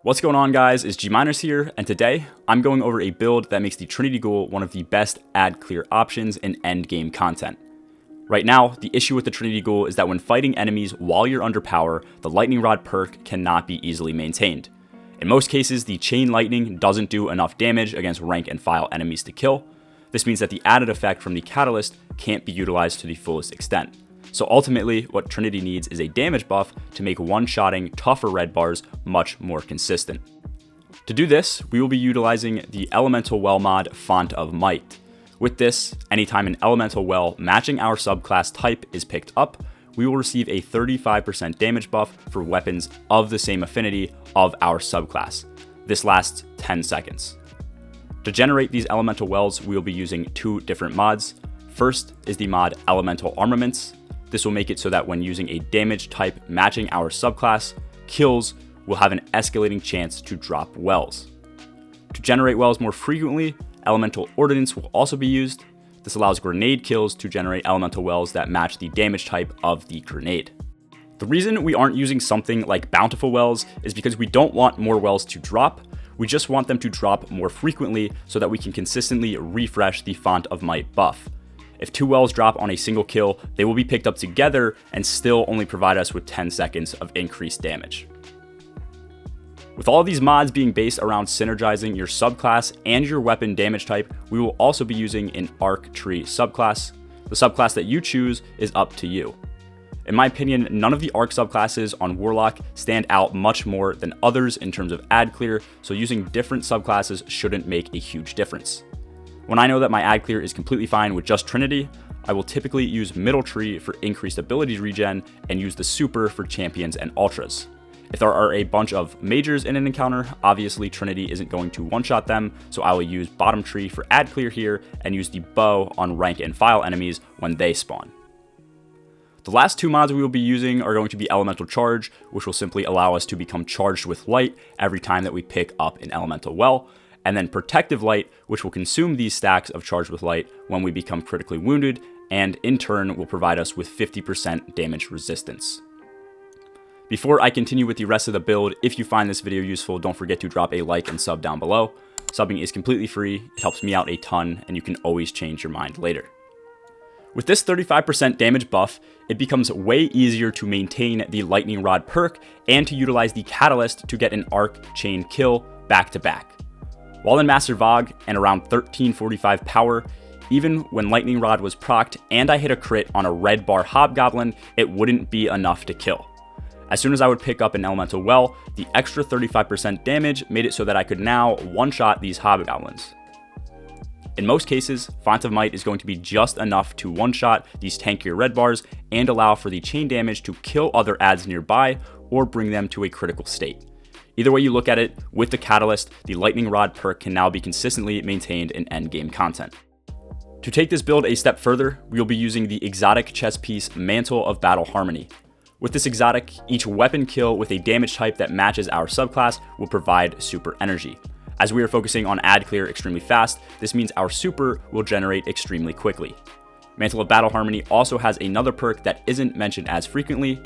What's going on, guys? It's G-Miners here, and today I'm going over a build that makes the Trinity Ghoul one of the best ad clear options in endgame content. Right now, the issue with the Trinity Ghoul is that when fighting enemies while you're under power, the Lightning Rod perk cannot be easily maintained. In most cases, the Chain Lightning doesn't do enough damage against rank and file enemies to kill. This means that the added effect from the Catalyst can't be utilized to the fullest extent. So ultimately, what Trinity needs is a damage buff to make one-shotting tougher red bars much more consistent. To do this, we will be utilizing the Elemental Well mod Font of Might. With this, anytime an Elemental Well matching our subclass type is picked up, we will receive a 35% damage buff for weapons of the same affinity of our subclass. This lasts 10 seconds. To generate these Elemental Wells, we will be using two different mods. First is the mod Elemental Armaments. This will make it so that when using a damage type matching our subclass, kills will have an escalating chance to drop wells. To generate wells more frequently, Elemental Ordnance will also be used. This allows grenade kills to generate elemental wells that match the damage type of the grenade. The reason we aren't using something like Bountiful Wells is because we don't want more wells to drop, we just want them to drop more frequently so that we can consistently refresh the Font of Might buff. If two wells drop on a single kill, they will be picked up together and still only provide us with 10 seconds of increased damage. With all of these mods being based around synergizing your subclass and your weapon damage type, we will also be using an Arc Tree subclass. The subclass that you choose is up to you. In my opinion, none of the Arc subclasses on Warlock stand out much more than others in terms of ad clear, so using different subclasses shouldn't make a huge difference. When I know that my ad clear is completely fine with just Trinity, I will typically use Middle Tree for increased abilities regen and use the Super for champions and ultras. If there are a bunch of majors in an encounter, obviously Trinity isn't going to one-shot them, so I will use Bottom Tree for ad clear here and use the bow on rank and file enemies when they spawn. The last two mods we will be using are going to be Elemental Charge, which will simply allow us to become charged with light every time that we pick up an Elemental Well, and then Protective Light, which will consume these stacks of Charged with Light when we become critically wounded, and in turn will provide us with 50% damage resistance. Before I continue with the rest of the build, if you find this video useful, don't forget to drop a like and sub down below. Subbing is completely free, it helps me out a ton, and you can always change your mind later. With this 35% damage buff, it becomes way easier to maintain the Lightning Rod perk and to utilize the Catalyst to get an Arc Chain kill back to back. While in Master Vogue and around 1345 power, even when Lightning Rod was procced and I hit a crit on a red bar Hobgoblin, it wouldn't be enough to kill. As soon as I would pick up an Elemental Well, the extra 35% damage made it so that I could now one-shot these Hobgoblins. In most cases, Font of Might is going to be just enough to one-shot these tankier red bars and allow for the chain damage to kill other adds nearby or bring them to a critical state. Either way you look at it, with the Catalyst, the Lightning Rod perk can now be consistently maintained in endgame content. To take this build a step further, we will be using the exotic chess piece Mantle of Battle Harmony. With this exotic, each weapon kill with a damage type that matches our subclass will provide super energy. As we are focusing on ad clear extremely fast, this means our super will generate extremely quickly. Mantle of Battle Harmony also has another perk that isn't mentioned as frequently.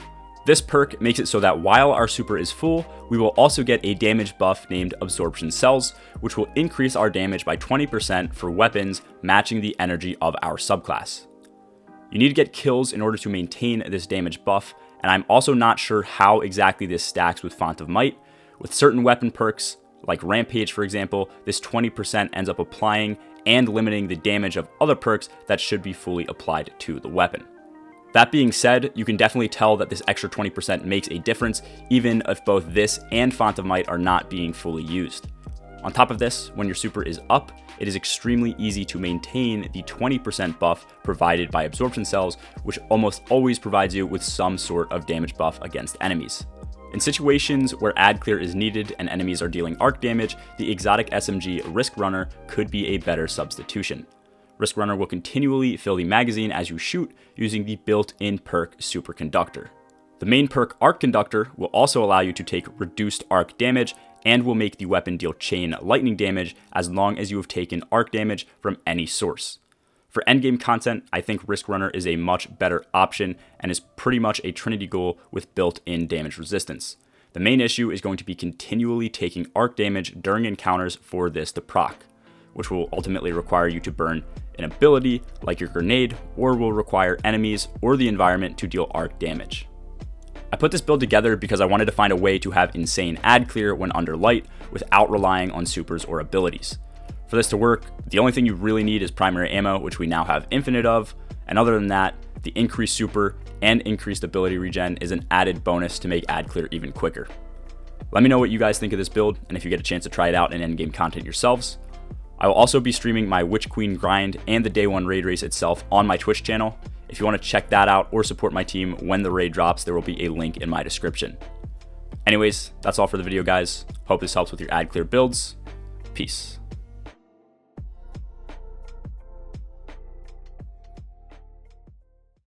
This perk makes it so that while our super is full, we will also get a damage buff named Absorption Cells, which will increase our damage by 20% for weapons matching the energy of our subclass. You need to get kills in order to maintain this damage buff, and I'm also not sure how exactly this stacks with Font of Might. With certain weapon perks, like Rampage for example, this 20% ends up applying and limiting the damage of other perks that should be fully applied to the weapon. That being said, you can definitely tell that this extra 20% makes a difference, even if both this and Font of Might are not being fully used. On top of this, when your super is up, it is extremely easy to maintain the 20% buff provided by Absorption Cells, which almost always provides you with some sort of damage buff against enemies. In situations where ad clear is needed and enemies are dealing arc damage, the exotic SMG Risk Runner could be a better substitution. Risk Runner will continually fill the magazine as you shoot using the built-in perk Superconductor. The main perk Arc Conductor will also allow you to take reduced arc damage and will make the weapon deal chain lightning damage as long as you have taken arc damage from any source. For endgame content, I think Risk Runner is a much better option and is pretty much a Trinity Ghoul with built-in damage resistance. The main issue is going to be continually taking arc damage during encounters for this to proc, which will ultimately require you to burn an ability like your grenade, or will require enemies or the environment to deal arc damage. I put this build together because I wanted to find a way to have insane ad clear when under light without relying on supers or abilities. For this to work, the only thing you really need is primary ammo, which we now have infinite of, and other than that, the increased super and increased ability regen is an added bonus to make ad clear even quicker. Let me know what you guys think of this build, and if you get a chance to try it out in endgame content yourselves. I will also be streaming my Witch Queen grind and the day 1 raid race itself on my Twitch channel. If you want to check that out or support my team when the raid drops, there will be a link in my description. Anyways, that's all for the video, guys. Hope this helps with your ad clear builds. Peace.